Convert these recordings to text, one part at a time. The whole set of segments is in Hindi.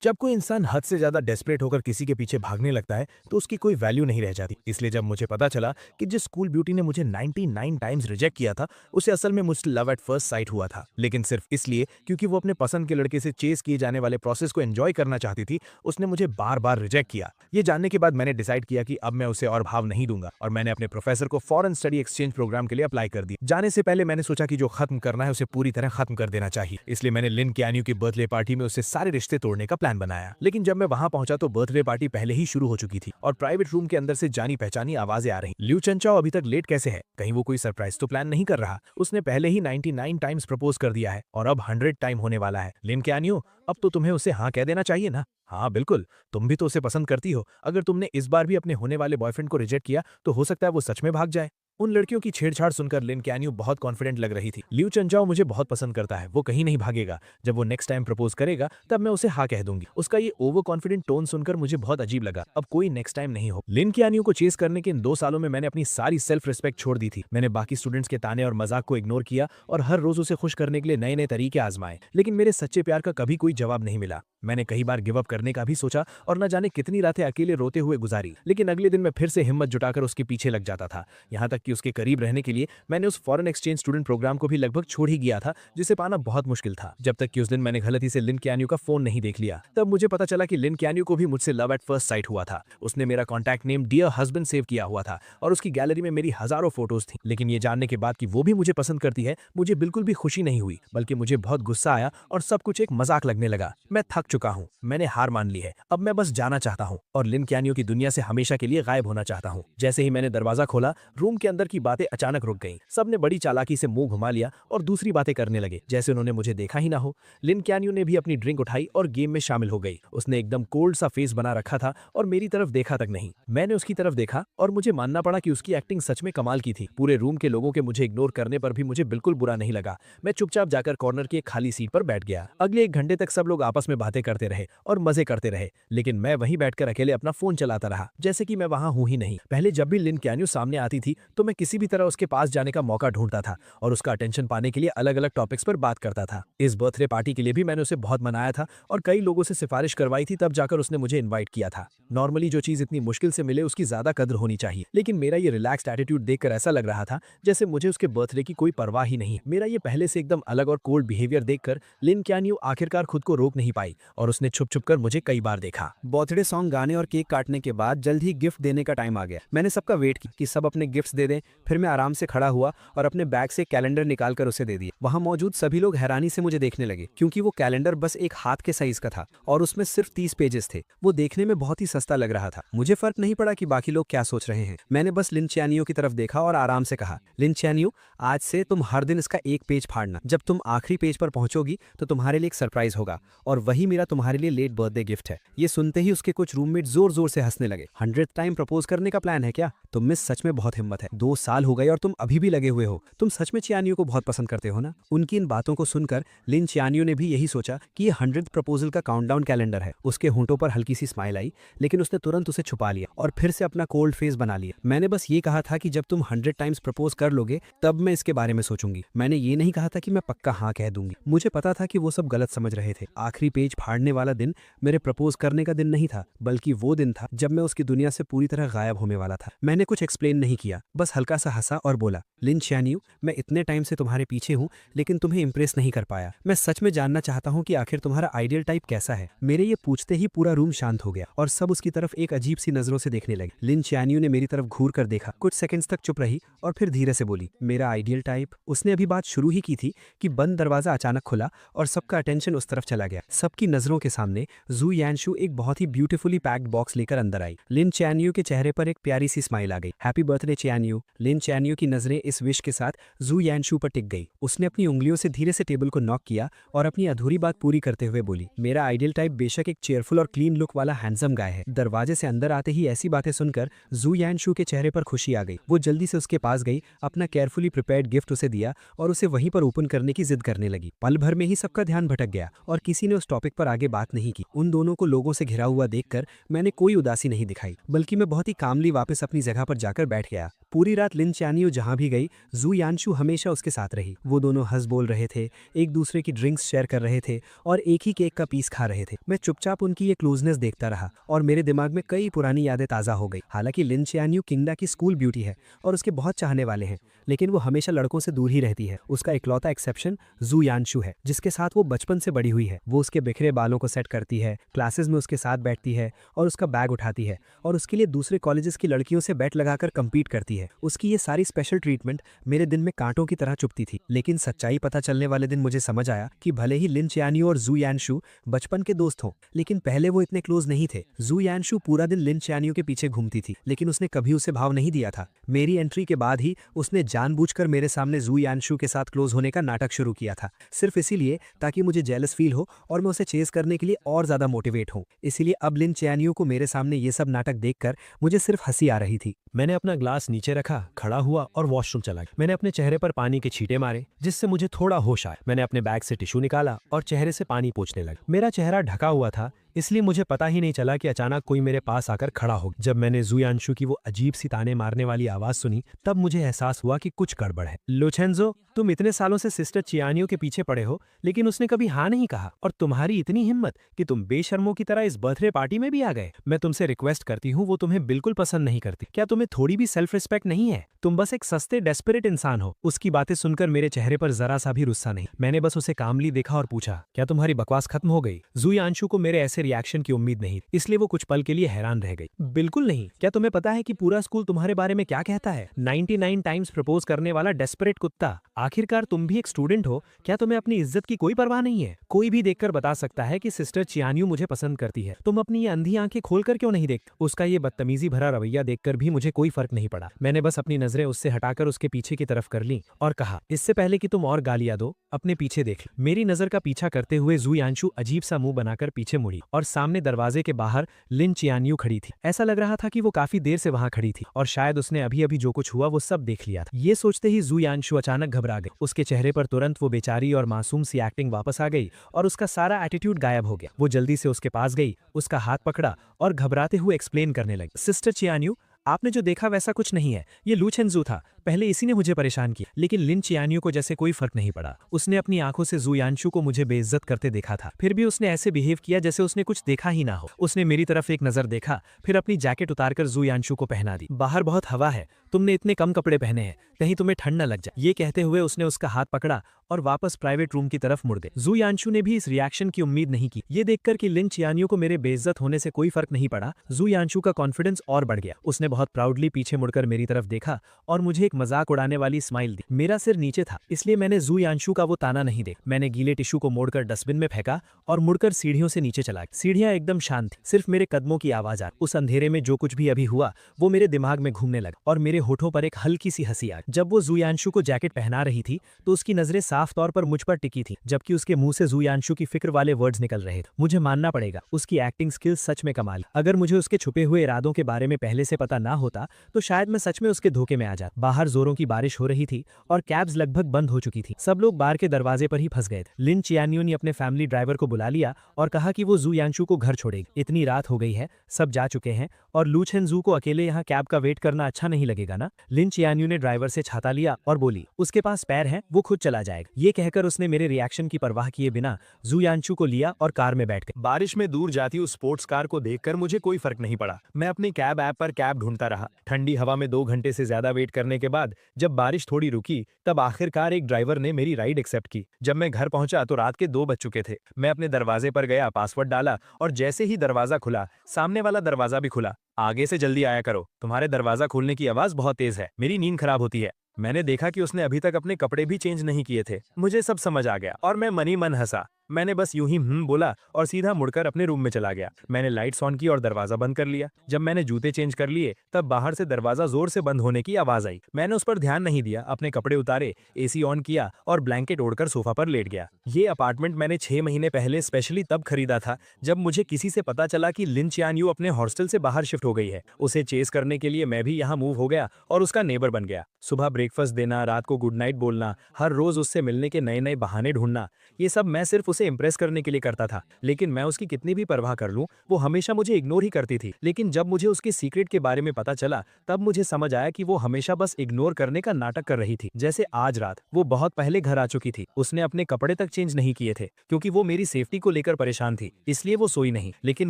जब कोई इंसान हद से ज्यादा डेस्परेट होकर किसी के पीछे भागने लगता है तो उसकी कोई वैल्यू नहीं रह जाती। इसलिए जब मुझे पता चला कि जिस स्कूल ब्यूटी ने मुझे 99 टाइम्स रिजेक्ट किया था उसे असल में मुझसे लव एट फर्स्ट साइट हुआ था, लेकिन सिर्फ इसलिए क्योंकि वो अपने पसंद के लड़के से चेस किए जाने वाले प्रोसेस को एंजॉय करना चाहती थी, उसने मुझे बार बार रिजेक्ट किया। ये जानने के बाद मैंने डिसाइड किया कि अब मैं उसे और भाव नहीं दूंगा और मैंने अपने प्रोफेसर को फॉरेन स्टडी एक्सचेंज प्रोग्राम के लिए अप्लाई कर दिया। जाने से पहले मैंने सोचा कि जो खत्म करना है उसे पूरी तरह खत्म कर देना चाहिए, इसलिए मैंने लिन कैन्यू की बर्थडे पार्टी में उससे सारे रिश्ते तोड़ने का प्लान बनाया। लेकिन जब मैं वहां पहुंचा तो बर्थडे पार्टी पहले ही शुरू हो चुकी थी और प्राइवेट रूम के अंदर से जानी पहचानी आवाजें आ रही। लिू चंचाओ अभी तक लेट कैसे है? कहीं वो कोई सरप्राइज तो प्लान नहीं कर रहा? उसने पहले ही 99 टाइम्स प्रपोज कर दिया है और अब 100 टाइम होने वाला है। लिन कैन्यू, अब तो तुम्हें उसे हाँ कह देना चाहिए ना। हाँ बिल्कुल, तुम भी तो उसे पसंद करती हो। अगर तुमने इस बार भी अपने होने वाले बॉयफ्रेंड को रिजेक्ट किया तो हो सकता है वो सच में भाग जाए। उन लड़कियों की छेड़छाड़ सुनकर लिन कैन्यू बहुत कॉन्फिडेंट लग रही थी। लिू चंचाओ मुझे बहुत पसंद करता है, वो कहीं नहीं भागेगा। जब वो नेक्स्ट टाइम प्रपोज करेगा तब मैं उसे हाँ कह दूंगी। उसका ये ओवर कॉन्फिडेंट टोन सुनकर मुझे बहुत अजीब लगा। अब कोई नेक्स्ट टाइम नहीं हो। लिन कैन्यू को चेस करने के इन 2 सालों में मैंने अपनी सारी सेल्फ रिस्पेक्ट छोड़ दी थी। मैंने बाकी स्टूडेंट्स के ताने और मजाक को इग्नोर किया और हर रोज उसे खुश करने के लिए नए नए तरीके आजमाए, लेकिन मेरे सच्चे प्यार का कभी कोई जवाब नहीं मिला। मैंने कई बार गिव अप करने का भी सोचा और न जाने कितनी रातें अकेले रोते हुए गुजारी, लेकिन अगले दिन मैं फिर से हिम्मत जुटाकर उसके पीछे लग जाता था। यहाँ तक कि उसके करीब रहने के लिए मैंने उस फॉरेन एक्सचेंज स्टूडेंट प्रोग्राम को भी लगभग छोड़ ही गया था, जिसे पाना बहुत मुश्किल था। जब तक कि उस दिन मैंने गलती से लिन कैन्यू का फोन नहीं देख लिया। तब मुझे पता चला कि लिन कैन्यू को भी मुझसे लव एट फर्स्ट साइट हुआ था। उसने मेरा contact name dear husband save किया हुआ था और उसकी गैलरी में मेरी हजारों फोटोज थी। लेकिन ये जानने के बाद कि वो भी मुझे पसंद करती है, मुझे बिल्कुल भी खुशी नहीं हुई, बल्कि मुझे बहुत गुस्सा आया और सब कुछ एक मजाक लगने लगा। मैं थक चुका हूँ, मैंने हार मान ली है। अब मैं बस जाना चाहता हूँ और लिन कैन्यू की दुनिया से हमेशा के लिए गायब होना चाहता हूँ। जैसे ही मैंने दरवाजा खोला, रूम के अंदर की बातें अचानक रुक गईं। सबने बड़ी चालाकी से मुंह घुमा लिया और दूसरी बातें करने लगे, जैसे उन्होंने मुझे देखा ही ना हो। लिन कैन्यू ने भी अपनी ड्रिंक उठाई और गेम में शामिल हो गई। उसने एकदम कोल्ड सा फेस बना रखा था और मेरी तरफ देखा तक नहीं। मैंने उसकी तरफ देखा और मुझे मानना पड़ा कि उसकी एक्टिंग सच में कमाल की थी। पूरे रूम के लोगों के मुझे इग्नोर करने पर भी मुझे बिल्कुल बुरा नहीं लगा। मैं चुपचाप जाकर कॉर्नर की एक खाली सीट पर बैठ गया। अगले 1 घंटे तक सब लोग आपस में बातें करते रहे और मजे करते रहे, लेकिन मैं वहीं बैठकर अकेले अपना फोन चलाता रहा, जैसे कि मैं वहां हूं ही नहीं। पहले जब भी लिन कैन्यू सामने आती थी तो मैं किसी भी तरह उसके पास जाने का मौका ढूंढता था और उसका अटेंशन पाने के लिए अलग अलग टॉपिक्स पर बात करता था। इस बर्थडे पार्टी के लिए भी मैंने उसे बहुत मनाया था और कई लोगों से सिफारिश करवाई थी, तब जाकर उसने मुझे इन्वाइट किया था। नॉर्मली जो चीज इतनी मुश्किल से मिले उसकी ज्यादा कद्र होनी चाहिए, लेकिन मेरा ये रिलैक्स्ड एटीट्यूड देखकर ऐसा लग रहा था जैसे मुझे उसके बर्थडे की कोई परवाह ही नहीं। मेरा ये पहले से एकदम अलग और कोल्ड बिहेवियर देखकर लिन कैन्यू आखिरकार खुद को रोक नहीं पाई और उसने छुप छुप कर मुझे कई बार देखा। बर्थडे सॉन्ग गाने और केक काटने के बाद जल्द ही गिफ्ट देने का टाइम आ गया। मैंने सबका वेट किया कि सब अपने गिफ्ट्स दे दें। फिर मैं आराम से खड़ा हुआ और अपने बैग से कैलेंडर निकालकर उसे दे दिया। वहां मौजूद सभी लोग हैरानी से मुझे देखने लगे, क्योंकि वो कैलेंडर बस एक हाथ के साइज का था और उसमें सिर्फ 30 पेजेस थे। वो देखने में बहुत ही सस्ता लग रहा था। मुझे फर्क नहीं पड़ा कि बाकी लोग क्या सोच रहे हैं। मैंने बस लिन चैनियो की तरफ देखा और आराम से कहा, लिन चैनियो, आज से तुम हर दिन इसका एक पेज फाड़ना। जब तुम आखिरी पेज पर पहुंचोगी तो तुम्हारे लिए एक सरप्राइज होगा और वही मेरा तुम्हारे लिए लेट बर्थडे गिफ्ट है। ये सुनते ही उसके कुछ रूममेट जोर जोर से हंसने लगे। 100th टाइम प्रपोज करने का प्लान है क्या? तुम में सच में बहुत हिम्मत है। 2 साल हो गए और तुम अभी भी लगे हुए हो। तुम सच में चियानियो को बहुत पसंद करते हो ना? उनकी इन बातों को सुनकर लिन चियानियो ने भी यही सोचा कि ये 100th प्रपोजल का काउंटडाउन कैलेंडर है। उसके होंठों पर हल्की सी स्माइल आई, लेकिन उसने तुरंत उसे छुपा लिया और फिर से अपना कोल्ड फेस बना लिया। मैंने बस ये कहा था कि जब तुम 100 टाइम्स प्रपोज कर लोगे तब मैं इसके बारे में सोचूंगी। मैंने ये नहीं कहा था कि मैं पक्का हाँ कह दूंगी। मुझे पता था कि वो सब गलत समझ रहे थे। आखिरी पेज फाड़ने वाला दिन मेरे प्रपोज करने का दिन नहीं था, बल्कि वो दिन था जब मैं उसकी दुनिया से पूरी तरह गायब होने वाला था। मैंने कुछ एक्सप्लेन नहीं किया, बस हल्का सा हंसा और बोला, लिन चियानियो, मैं इतने टाइम से तुम्हारे पीछे हूँ लेकिन तुम्हें इंप्रेस नहीं कर पाया। मैं सच में जानना चाहता हूँ कि आखिर तुम्हारा आइडियल टाइप कैसा है। मेरे ये पूछते ही पूरा रूम शांत हो गया और सब उसकी तरफ एक अजीब सी नजरों से देखने लगे। लिन चियानियो ने मेरी तरफ घूर कर देखा, कुछ सेकंड्स तक चुप रही और फिर धीरे से बोली, मेरा आइडियल टाइप। उसने अभी बात शुरू ही की थी कि बंद दरवाजा अचानक खुला और सबका अटेंशन उस तरफ चला गया। सबकी नजरों के सामने जू यानशु एक बहुत ही ब्यूटीफुली पैक्ड बॉक्स लेकर अंदर आई। लिन चियानियो के चेहरे पर एक प्यारी सी स्माइल आ गई। Happy birthday चियानियो। लिन चियानियो की नजरें इस विश के साथ जू यानशु पर टिक गई। उसने अपनी उंगलियों से धीरे से टेबल को नॉक किया और अपनी अधूरी बात पूरी करते हुए बोली, मेरा आइडियल टाइप बेशक एक चेयरफुल और क्लीन लुक वाला हैंडसम गाय है। दरवाजे से अंदर आते ही ऐसी बातें सुनकर जू यानशु के चेहरे पर खुशी आ गई। वो जल्दी से उसके पास गई, अपना केयरफुली प्रिपेयर्ड गिफ्ट उसे दिया और उसे वहीं पर ओपन करने की जिद करने लगी। पल भर में ही सबका ध्यान भटक गया और किसी ने उस टॉपिक पर आगे बात नहीं की। उन दोनों को लोगों से घिरा हुआ देखकर मैंने कोई उदासी नहीं दिखाई, बल्कि मैं बहुत ही कामली वापस अपनी जगह पर जाकर बैठ गया। पूरी रात लिन च्यानियो जहाँ भी गई, जू यानशु हमेशा उसके साथ रही। वो दोनों हंस बोल रहे थे, एक दूसरे की ड्रिंक्स शेयर कर रहे थे और एक ही केक का पीस खा रहे थे। मैं चुपचाप उनकी ये क्लोजनेस देखता रहा और मेरे दिमाग में कई पुरानी यादें ताज़ा हो गई। हालांकि लिन च्यानियो किंगडा की स्कूल ब्यूटी है और उसके बहुत चाहने वाले हैं, लेकिन वो हमेशा लड़कों से दूर ही रहती है। उसका इकलौता एक्सेप्शन जू यानशु है, जिसके साथ वो बचपन से बड़ी हुई है। वो उसके बिखरे बालों को सेट करती है, क्लासेस में उसके साथ बैठती है और उसका बैग उठाती है और उसके लिए दूसरे कॉलेजेस की लड़कियों से बैट लगाकर compete करती है। उसकी ये सारी स्पेशल ट्रीटमेंट मेरे दिन में कांटों की तरह चुभती थी। लेकिन सच्चाई पता चलने वाले दिन मुझे समझ आया कि भले ही लिन च्यानियो और जू यानशु बचपन के दोस्त हों, लेकिन पहले वो इतने क्लोज नहीं थे। जू यानशु पूरा दिन लिन च्यानियो के पीछे घूमती थी, लेकिन उसने कभी उसे भाव नहीं दिया था। मेरी एंट्री के बाद ही उसने जानबूझकर मेरे सामने जू यानशु के साथ क्लोज होने का नाटक शुरू किया था, सिर्फ इसीलिए ताकि मुझे जेलस फील हो और मैं उसे चेस करने के लिए और ज्यादा मोटिवेट हूँ। इसीलिए अब लिन च्यानियो को मेरे सामने ये सब नाटक देखकर मुझे सिर्फ हंसी आ रही थी। मैंने अपना ग्लास नीचे रखा, खड़ा हुआ और वॉशरूम चला गया। मैंने अपने चेहरे पर पानी के छींटे मारे, जिससे मुझे थोड़ा होश आया। मैंने अपने बैग से टिश्यू निकाला और चेहरे से पानी पोंछने लगा। मेरा चेहरा ढका हुआ था, इसलिए मुझे पता ही नहीं चला कि अचानक कोई मेरे पास आकर खड़ा हो गया। जब मैंने जू यानशु की वो अजीब सी ताने मारने वाली आवाज सुनी, तब मुझे एहसास हुआ कि कुछ गड़बड़ है। लोचेंजो, तुम इतने सालों से सिस्टर चियानियो के पीछे पड़े हो, लेकिन उसने कभी हाँ नहीं कहा, और तुम्हारी इतनी हिम्मत कि तुम बेशर्मों की तरह इस बर्थडे पार्टी में भी आ गए। मैं तुमसे रिक्वेस्ट करती हूँ, वो तुम्हें बिल्कुल पसंद नहीं करती। क्या तुम्हें थोड़ी भी सेल्फ रिस्पेक्ट नहीं है? तुम बस एक सस्ते डेस्परेट इंसान हो। उसकी बातें सुनकर मेरे चेहरे पर जरा सा भी गुस्सा नहीं। मैंने बस उसे कामली देखा और पूछा, क्या तुम्हारी बकवास खत्म हो गई? जू यानशु को मेरे ऐसे रिएक्शन की उम्मीद नहीं, इसलिए वो कुछ पल के लिए हैरान रह गई। बिल्कुल नहीं। क्या तुम्हें पता है कि पूरा स्कूल तुम्हारे बारे में क्या कहता है? 99 टाइम्स प्रपोज करने वाला डेस्परेट कुत्ता। आखिरकार तुम भी एक स्टूडेंट हो, क्या तुम्हें अपनी इज्जत की कोई परवाह नहीं है? कोई भी देखकर बता सकता है कि सिस्टर चियानियो मुझे पसंद करती है। तुम अपनी ये अंधी आंखें खोलकर क्यों नहीं देखते? उसका ये बदतमीजी भरा रवैया देखकर भी मुझे कोई फर्क नहीं पड़ा। मैंने बस अपनी नजरें उससे हटाकर उसके पीछे की तरफ कर ली और कहा, इससे पहले कि तुम और गालियां दो, अपने पीछे देख लो। मेरी नजर का पीछा करते हुए जू यानशु अजीब सा मुंह बनाकर पीछे मुड़ी और सामने दरवाजे के बाहर लिन चियानियो खड़ी थी। ऐसा लग रहा था कि वो काफी देर से वहां खड़ी थी और शायद उसने अभी अभी जो कुछ हुआ वो सब देख लिया था। ये सोचते ही जू यानशु अचानक घबरा गई। उसके चेहरे पर तुरंत वो बेचारी और मासूम सी एक्टिंग वापस आ गई और उसका सारा एटीट्यूड गायब हो गया। वो जल्दी से उसके पास गई, उसका हाथ पकड़ा और घबराते हुए एक्सप्लेन करने लगी, सिस्टर चियानियो, आपने जो देखा वैसा कुछ नहीं है। ये लूचेंजू था। पहले इसी ने मुझे परेशान किया, लेकिन लिन चियानियो को जैसे कोई फर्क नहीं पड़ा। उसने अपनी आंखों से जू यानशु को मुझे बेइज्जत करते देखा था, फिर भी उसने ऐसे बिहेव किया जैसे उसने कुछ देखा ही ना हो। उसने मेरी तरफ एक नजर देखा, फिर अपनी जैकेट उतारकर जू यानशु को पहना दी। बाहर बहुत हवा है, तुमने इतने कम कपड़े पहने हैं, कहीं तुम्हें ठंड न लग जाए। ये कहते हुए उसने उसका हाथ पकड़ा और वापस प्राइवेट रूम की तरफ मुड़ गए। जू यानशु ने भी इस रिएक्शन की उम्मीद नहीं की। ये देखकर कि लिन चियानियो को मेरे बेइज्जत होने से कोई फर्क नहीं पड़ा, जू यानशु का कॉन्फिडेंस और बढ़ गया। उसने बहुत प्राउडली पीछे मुड़कर मेरी तरफ देखा और मुझे एक मजाक उड़ाने वाली स्माइल दी। मेरा सिर नीचे था, इसलिए मैंने जू यानशु का वो ताना नहीं देखा। मैंने गीले टिश्यू को मोड़कर डस्टबिन में फेंका और मुड़कर सीढ़ियों से नीचे चला गया। सीढ़ियां एकदम शांत थी, सिर्फ मेरे कदमों की आवाज आ रही। उस अंधेरे में जो कुछ भी अभी हुआ वो मेरे दिमाग में घूमने लगा और मेरे होठों पर एक हल्की सी हंसी आ गई। जब वो जू यानशु को जैकेट पहना रही थी तो उसकी नजरें साफ तौर पर मुझ पर टिकी थी, जबकि उसके मुंह से जू यानशु की फिक्र वाले वर्ड्स निकल रहे थे। मुझे मानना पड़ेगा, उसकी एक्टिंग स्किल्स सच में कमाल। अगर मुझे उसके छुपे हुए इरादों के बारे में पहले से पता ना होता तो शायद मैं सच में उसके धोखे में आ जाता। बाहर जोरों की बारिश हो रही थी और कैब्स लगभग बंद हो चुकी थी। सब लोग बार के दरवाजे पर ही फंस गए थे। लिन चियानियो ने अपने फैमिली ड्राइवर को बुला लिया और कहा कि वो जू यानशु को घर छोड़ेगी। इतनी रात हो गई है, सब जा चुके हैं और लूचेंजू को अकेले यहाँ कैब का वेट करना अच्छा नहीं लगेगा ना। लिन चियानियो ने ड्राइवर से छाता लिया और बोली, उसके पास पैर है, वो खुद चला जाएगा। ये कहकर उसने मेरे रिएक्शन की परवाह किए बिना जू यानशु को लिया और कार में बैठ गए। बारिश में दूर जाती उस स्पोर्ट्स कार को देखकर मुझे कोई फर्क नहीं पड़ा। मैं अपनी कैब ऐप पर कैब ढूंढता रहा। ठंडी हवा में 2 घंटे से ज्यादा वेट करने के बाद जब बारिश थोड़ी रुकी, तब आखिरकार एक ड्राइवर ने मेरी राइड एक्सेप्ट की। जब मैं घर पहुंचा तो रात के 2 बज चुके थे। मैं अपने दरवाजे पर गया, पासवर्ड डाला और जैसे ही दरवाजा खुला, सामने वाला दरवाजा भी खुला। आगे से जल्दी आया करो, तुम्हारे दरवाजा खोलने की आवाज बहुत तेज है, मेरी नींद खराब होती है। मैंने देखा कि उसने अभी तक अपने कपड़े भी चेंज नहीं किए थे। मुझे सब समझ आ गया और मैं मनी मन हंसा। मैंने बस यूं ही बोला और सीधा मुड़कर अपने रूम में चला गया। मैंने लाइट्स ऑन की और दरवाजा बंद कर लिया। जब मैंने जूते चेंज कर लिए तब बाहर से दरवाजा जोर से बंद होने की आवाज आई। मैंने उस पर ध्यान नहीं दिया, अपने कपड़े उतारे, एसी ऑन किया और ब्लैंकेट ओढ़कर सोफा पर लेट गया। ये अपार्टमेंट मैंने 6 महीने पहले स्पेशली तब खरीदा था जब मुझे किसी से पता चला कि लिन चियानियो अपने हॉस्टल से बाहर शिफ्ट हो गई है। उसे चेस करने के लिए मैं भी यहाँ मूव हो गया और उसका नेबर बन गया। सुबह ब्रेकफास्ट देना, रात को गुड नाइट बोलना, हर रोज उससे मिलने के नए नए बहाने ढूंढना, ये सब मैं सिर्फ उसे इम्प्रेस करने के लिए करता था, लेकिन मैं उसकी कितनी भी परवाह कर लूं, वो हमेशा मुझे इग्नोर ही करती थी। लेकिन जब मुझे उसके सीक्रेट के बारे में पता चला, तब मुझे समझ आया कि वो हमेशा बस इग्नोर करने का नाटक कर रही थी। जैसे आज रात वो बहुत पहले घर आ चुकी थी, उसने अपने कपड़े तक चेंज नहीं किए थे क्योंकि वो मेरी सेफ्टी को लेकर परेशान थी, इसलिए वो सोई नहीं। लेकिन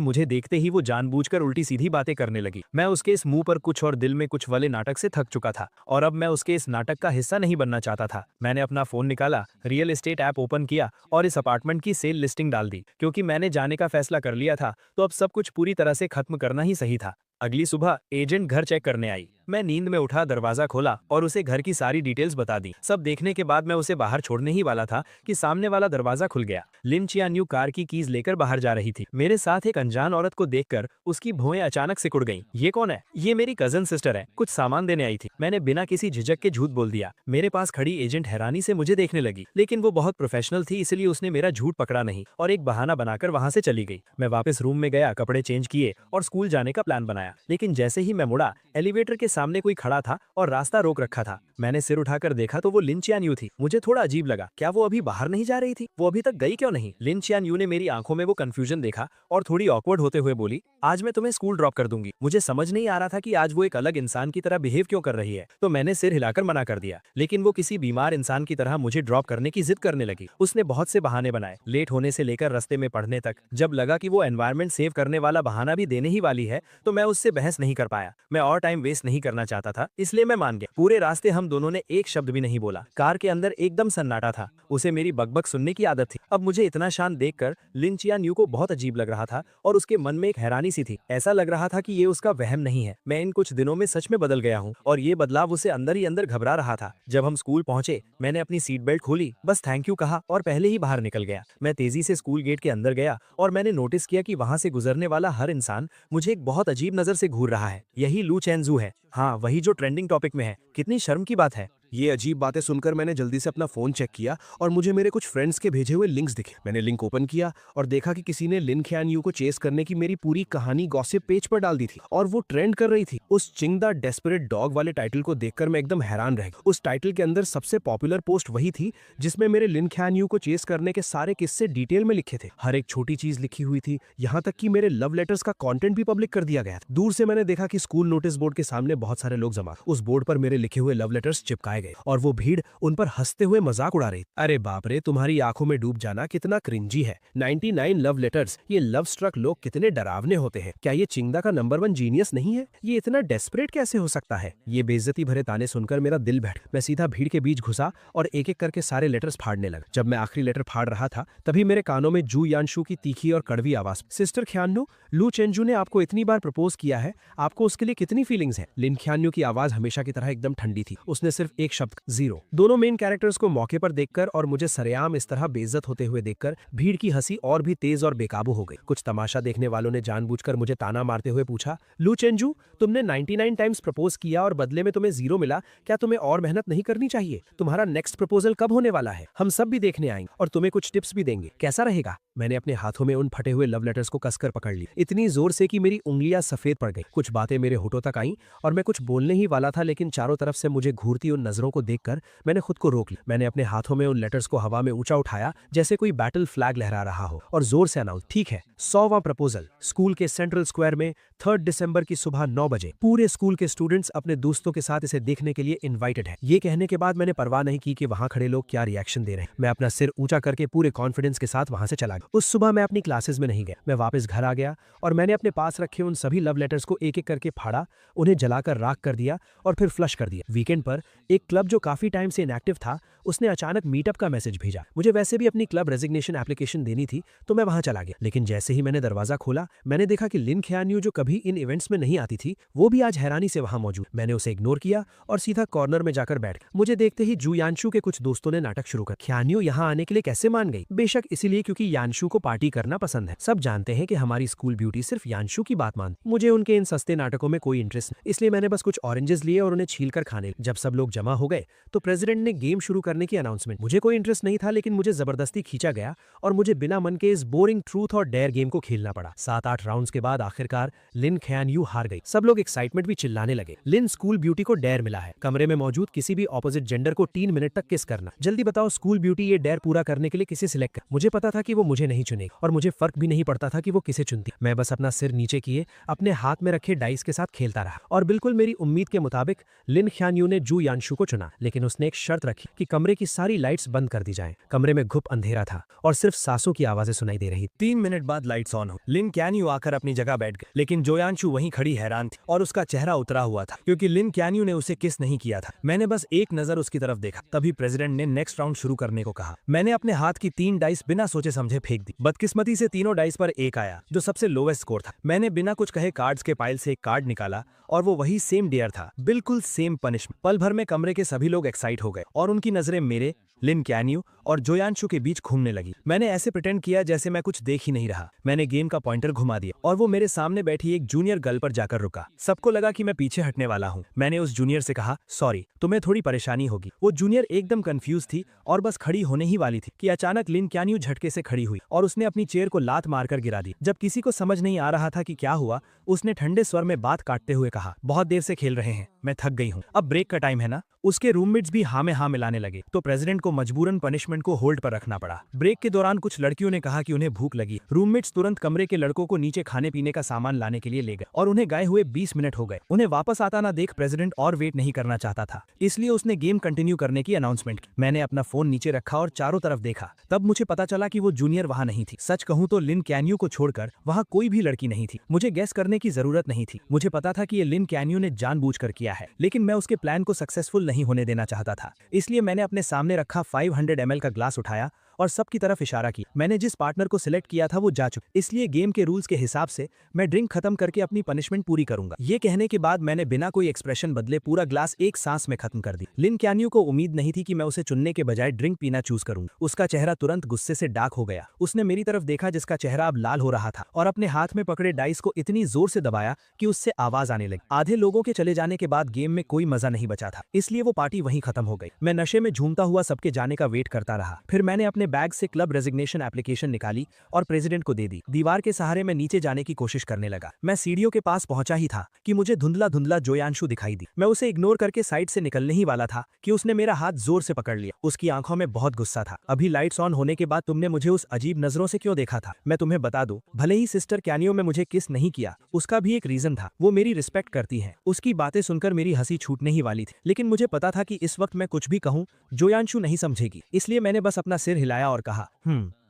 मुझे देखते ही वो जानबूझकर उल्टी सीधी बातें करने लगी। मैं उसके इस मुंह पर कुछ और दिल में कुछ वाले नाटक से थक चुका था और अब मैं उसके इस नाटक का हिस्सा नहीं बनना चाहता था। मैंने अपना फोन निकाला, रियल एस्टेट ऐप ओपन किया और इस अपार्टमेंट की सेल लिस्टिंग डाल दी। क्योंकि मैंने जाने का फैसला कर लिया था, तो अब सब कुछ पूरी तरह से खत्म करना ही सही था। अगली सुबह एजेंट घर चेक करने आई। मैं नींद में उठा, दरवाजा खोला और उसे घर की सारी डिटेल्स बता दी। सब देखने के बाद मैं उसे बाहर छोड़ने ही वाला था कि सामने वाला दरवाजा खुल गया। लिन चियान्यू कार की कीज लेकर बाहर जा रही थी। मेरे साथ एक अनजान औरत को देखकर उसकी भौएं अचानक सिकुड़ गईं। ये कौन है? ये मेरी कजन सिस्टर है, कुछ सामान देने आई थी। मैंने बिना किसी झिझक के झूठ बोल दिया। मेरे पास खड़ी एजेंट हैरानी से मुझे देखने लगी, लेकिन वो बहुत प्रोफेशनल थी, इसलिए उसने मेरा झूठ पकड़ा नहीं और एक बहाना बनाकर वहां से चली गई। मैं वापस रूम में गया, कपड़े चेंज किए और स्कूल जाने का प्लान बनाया। लेकिन जैसे ही मैं मुड़ा, एलिवेटर के सामने कोई खड़ा था और रास्ता रोक रखा था। मैंने सिर उठाकर देखा तो वो लिन चियान्यू थी। मुझे थोड़ा अजीब लगा, क्या वो अभी बाहर नहीं जा रही थी? वो अभी तक गई क्यों नहीं? लिन चियान्यू ने मेरी आंखों में वो कंफ्यूजन देखा और थोड़ी ऑकवर्ड होते हुए बोली, आज मैं तुम्हें स्कूल ड्रॉप कर दूंगी। मुझे समझ नहीं आ रहा था कि आज वो एक अलग इंसान की तरह बिहेव क्यों कर रही है, तो मैंने सिर हिलाकर मना कर दिया। लेकिन वो किसी बीमार इंसान की तरह मुझे ड्रॉप करने की जिद करने लगी। उसने बहुत से बहाने बनाए, लेट होने से लेकर रास्ते में पढ़ने तक। जब लगा कि वो एनवायरनमेंट सेव करने वाला बहाना भी देने ही वाली है, तो मैं उससे बहस नहीं कर पाया। मैं और टाइम वेस्ट नहीं करना चाहता था, इसलिए मैं मान गया। पूरे रास्ते हम दोनों ने एक शब्द भी नहीं बोला। कार के अंदर एकदम सन्नाटा था। उसे मेरी बकबक सुनने की आदत थी। अब मुझे इतना शांत देखकर लिन चियान्यू को बहुत अजीब लग रहा था और उसके मन में एक हैरानी सी थी। ऐसा लग रहा था कि ये उसका वहम नहीं है। मैं इन कुछ दिनों में सच में बदल गया हूँ और ये बदलाव उसे अंदर ही अंदर घबरा रहा था। जब हम स्कूल पहुंचे, मैंने अपनी सीट बेल्ट खोली, बस थैंक यू कहा और पहले ही बाहर निकल गया। मैं तेजी से स्कूल गेट के अंदर गया और मैंने नोटिस किया कि वहां से गुजरने वाला हर इंसान मुझे एक बहुत अजीब नजर से घूर रहा है। यही लू चेंजू है। हाँ, वही जो ट्रेंडिंग टॉपिक में है। कितनी शर्म की बात है। ये अजीब बातें सुनकर मैंने जल्दी से अपना फोन चेक किया और मुझे मेरे कुछ फ्रेंड्स के भेजे हुए लिंक्स दिखे। मैंने लिंक ओपन किया और देखा कि किसी ने लिन ख्यानयू को चेस करने की मेरी पूरी कहानी गॉसिप पेज पर डाल दी थी और वो ट्रेंड कर रही थी। उस चिंग द डेस्परेट डॉग वाले टाइटल को देखकर मैं एकदम हैरान रह गया। उस टाइटल के अंदर सबसे पॉपुलर पोस्ट वही थी जिसमें मेरे लिन ख्यानयू को चेस करने के सारे किस्से डिटेल में लिखे थे। हर एक छोटी चीज लिखी हुई थी, यहाँ तक कि मेरे लव लेटर्स का कॉन्टेंट भी पब्लिक कर दिया गया था। दूर से मैंने देखा कि स्कूल नोटिस बोर्ड के सामने बहुत सारे लोग जमा। उस बोर्ड पर मेरे लिखे हुए लव लेटर्स चिपकाए गए और वो भीड़ उन पर हंसते हुए मजाक उड़ा रही। अरे बाप रे, तुम्हारी आंखों में डूब जाना कितना क्रिंजी है। 99 लव लेटर्स। ये लव स्ट्रक लोग कितने डरावने होते हैं। क्या ये चिंगदा का नंबर 1 जीनियस नहीं है? ये इतना डेस्परेट कैसे हो सकता है? ये बेइज्जती भरे ताने सुनकर मेरा दिल बैठ। मैं सीधा भीड़ के बीच घुसा और एक एक करके सारे लेटर्स फाड़ने लगा। जब मैं आखिरी लेटर फाड़ रहा था, तभी मेरे कानों में जू यानशु की तीखी और कड़वी आवाज, सिस्टर ख्यान्यू, लू चेंजू ने आपको इतनी बार प्रपोज किया है, आपको उसके लिए कितनी फीलिंग्स है? लिन ख्यान्यू की आवाज हमेशा की तरह एकदम ठंडी थी। उसने सिर्फ एक शब्द, जीरो। दोनों मेन कैरेक्टर्स को मौके पर देखकर और मुझे सरेआम इस तरह बेइज्जत होते हुए देखकर भीड़ की हंसी और भी तेज और बेकाबू हो गई। कुछ तमाशा देखने वालों ने जानबूझकर मुझे ताना मारते हुए पूछा, लू चेंजू, तुमने 99 टाइम्स प्रपोज किया और बदले में तुम्हें जीरो मिला, क्या तुम्हें और मेहनत नहीं करनी चाहिए? तुम्हारा नेक्स्ट प्रपोजल कब होने वाला है? हम सब भी देखने आएंगे और तुम्हें कुछ टिप्स भी देंगे, कैसा रहेगा? मैंने अपने हाथों में उन फटे हुए लव लेटर्स को कसकर पकड़ ली, इतनी जोर से कि मेरी उंगलियां सफेद पड़ गई। कुछ बातें मेरे होठों तक आईं और मैं कुछ बोलने ही वाला था, लेकिन चारों तरफ से मुझे घूरती उन नजरों को देखकर मैंने खुद को रोक लिया। मैंने अपने हाथों में उन लेटर्स को हवा में ऊंचा उठाया जैसे कोई बैटल फ्लैग लहरा रहा हो और जोर से अनाउंस, ठीक है, 100वां प्रपोजल, स्कूल के सेंट्रल स्क्वायर में 3 दिसंबर की सुबह 9 बजे। पूरे स्कूल के स्टूडेंट्स अपने दोस्तों के साथ इसे देखने के लिए इन्वाइटेड है। ये कहने के बाद मैंने परवाह नहीं की कि वहां खड़े लोग क्या रिएक्शन दे रहे हैं। मैं अपना सिर ऊंचा करके पूरे कॉन्फिडेंस के साथ वहां से चला गया। उस सुबह मैं अपनी क्लासेस में नहीं गया। मैं वापस घर आ गया और मैंने अपने पास रखे उन सभी लव लेटर्स को एक एक करके फाड़ा, उन्हें जलाकर राख कर दिया और फिर फ्लश कर दिया। वीकेंड पर एक क्लब जो काफी टाइम से इनएक्टिव था, उसने अचानक मीटअप का मैसेज भेजा। मुझे वैसे भी अपनी क्लब रेजिग्नेशन एप्लीकेशन देनी थी, तो मैं वहां चला गया। लेकिन जैसे ही मैंने दरवाजा खोला, मैंने देखा कि लिन ख्यान्यू, जो कभी इन इवेंट्स में नहीं आती थी, वो भी आज हैरानी से वहां मौजूद। मैंने उसे इग्नोर किया और सीधा कॉर्नर में जाकर बैठ गया। मुझे देखते ही जू यानशु के कुछ दोस्तों ने नाटक शुरू कर, ख्यान्यू यहाँ आने के लिए कैसे मान गई? बेशक इसीलिए क्योंकि यानशु को पार्टी करना पसंद है। सब जानते हैं कि हमारी स्कूल ब्यूटी सिर्फ यानशु की बात मानती। मुझे उनके इन सस्ते नाटकों में कोई इंटरेस्ट नहीं, इसलिए मैंने बस कुछ ऑरेंजेस लिए और उन्हें छीलकर खाने। जब सब लोग जमा जमा हो गए तो प्रेसिडेंट ने गेम शुरू करने की अनाउंसमेंट। मुझे कोई इंटरेस्ट नहीं था, लेकिन मुझे जबरदस्ती खींचा गया और मुझे बिना मन के इस बोरिंग ट्रूथ और डेयर गेम को खेलना पड़ा। 7-8 राउंड्स के बाद आखिरकार लिन ख्यान यू हार गई। सब लोग एक्साइटमेंट भी चिल्लाने लगे। लिन स्कूल ब्यूटी को डेयर मिला है, कमरे में मौजूद किसी भी ऑपोजिट जेंडर को 3 मिनट तक किस करना। जल्दी बताओ स्कूल ब्यूटी ये डेयर पूरा करने के लिए किसे सिलेक्ट कर। मुझे पता था कि वो मुझे नहीं चुनेगी और मुझे फर्क भी नहीं पड़ता था कि वो किसे चुनती। मैं बस अपना सिर नीचे किए अपने हाथ में रखे डाइस के साथ खेलता रहा और बिल्कुल मेरी उम्मीद के मुताबिक लिन ख्यान यू ने जू यानशु को चुना। लेकिन उसने एक शर्त रखी कि कमरे की सारी लाइट्स बंद कर दी जाएं। कमरे में घुप अंधेरा था और सिर्फ सांसों की आवाजें सुनाई दे रही। 3 मिनट बाद लाइट्स ऑन हो। लिन क्यान्यू आकर अपनी जगह बैठ गए, लेकिन जोयांशु वहीं खड़ी हैरान थी और उसका चेहरा उतरा हुआ था क्योंकि लिन क्यान्यू ने उसे किस नहीं किया था। मैंने बस एक नजर उसकी तरफ देखा, तभी प्रेसिडेंट ने नेक्स्ट राउंड शुरू करने को कहा। मैंने अपने हाथ की 3 डाइस बिना सोचे समझे फेंक दी। बदकिस्मती से तीनों डाइस पर 1 आया, जो सबसे लोवेस्ट स्कोर था। मैंने बिना कुछ कहे कार्ड्स के पाइल से एक कार्ड निकाला और वो वही सेम डेयर था, बिल्कुल सेम पनिशमेंट। पल भर में कमरे के सभी लोग एक्साइट हो गए और उनकी नजरें मेरे, लिन क्यान्यू और जोयांशु के बीच घूमने लगी। मैंने ऐसे प्रिटेंड किया जैसे मैं कुछ देख ही नहीं रहा। मैंने गेम का पॉइंटर घुमा दिया और वो मेरे सामने बैठी एक जूनियर गर्ल पर जाकर रुका। सबको लगा कि मैं पीछे हटने वाला हूँ। मैंने उस जूनियर से कहा, सॉरी, तुम्हें थोड़ी परेशानी होगी। वो जूनियर एकदम कंफ्यूज थी और बस खड़ी होने ही वाली थी कि अचानक लिन क्यान्यू झटके से खड़ी हुई और उसने अपनी चेयर को लात मारकर गिरा दी। जब किसी को समझ नहीं आ रहा था कि क्या हुआ, उसने ठंडे स्वर में बात काटते हुए कहा, बहुत देर से खेल रहे हैं, मैं थक गई हूँ, अब ब्रेक का टाइम है ना। उसके रूममेट्स भी हाँ में हाँ मिलाने लगे तो प्रेसिडेंट को मजबूरन पनिशमेंट को होल्ड पर रखना पड़ा। ब्रेक के दौरान कुछ लड़कियों ने कहा कि उन्हें भूख लगी। रूममेट्स तुरंत कमरे के लड़कों को नीचे खाने पीने का सामान लाने के लिए ले गए और उन्हें गए हुए 20 मिनट हो गए। उन्हें वापस आता ना देख प्रेसिडेंट और वेट नहीं करना चाहता था, इसलिए उसने गेम कंटिन्यू करने की अनाउंसमेंट की। मैंने अपना फोन नीचे रखा और चारों तरफ देखा। तब मुझे पता चला कि वो जूनियर वहां नहीं थी। सच कहूं तो लिन क्यान्यू को छोड़कर वहां कोई भी लड़की नहीं थी। मुझे गेस करने की जरूरत नहीं थी, मुझे पता था कि ये लिन क्यान्यू ने जानबूझकर किया है, लेकिन मैं उसके प्लान को सक्सेसफुल नहीं होने देना चाहता था। इसलिए मैंने अपने सामने रखा 500 ml का ग्लास उठाया और सबकी तरफ इशारा किया। मैंने जिस पार्टनर को सिलेक्ट किया था वो जा चुका, इसलिए गेम के रूल्स के हिसाब से मैं ड्रिंक खत्म करके अपनी पनिशमेंट पूरी करूंगा। ये कहने के बाद मैंने बिना कोई एक्सप्रेशन बदले पूरा ग्लास एक सांस में खत्म कर दी। लिन क्यान्यू को उम्मीद नहीं थी कि मैं उसे चुनने के बजाय ड्रिंक पीना चूज करूंगा। उसका चेहरा तुरंत गुस्से से डार्क हो गया। उसने मेरी तरफ देखा जिसका चेहरा अब लाल हो रहा था और अपने हाथ में पकड़े डाइस को इतनी जोर से दबाया कि उससे आवाज आने लगी। आधे लोगों के चले जाने के बाद गेम में कोई मजा नहीं बचा था, इसलिए वो पार्टी वहीं खत्म हो गई। मैं नशे में झूमता हुआ सबके जाने का वेट करता रहा। फिर मैंने अपने बैग से क्लब रेजिग्नेशन एप्लीकेशन निकाली और प्रेसिडेंट को दे दी। दीवार के सहारे मैं नीचे जाने की कोशिश करने लगा। मैं सीढ़ियों के पास पहुंचा ही था कि मुझे धुंधला धुंधला जोयांशु दिखाई दी। मैं उसे इग्नोर करके साइड से निकलने ही वाला था कि उसने मेरा हाथ जोर से पकड़ लिया। उसकी आंखों में बहुत गुस्सा था। अभी लाइट्स ऑन होने के बाद तुमने मुझे उस अजीब नजरों से क्यों देखा था? मैं तुम्हें बता दूं, भले ही सिस्टर क्यान्यू में मुझे किस नहीं किया, उसका भी एक रीजन था। वो मेरी रिस्पेक्ट करती है। उसकी बातें सुनकर मेरी हंसी छूटने ही वाली थी, लेकिन मुझे पता था कि इस वक्त मैं कुछ भी कहूं जोयांशु नहीं समझेगी, इसलिए मैंने बस अपना सिर हिलाया और कहा,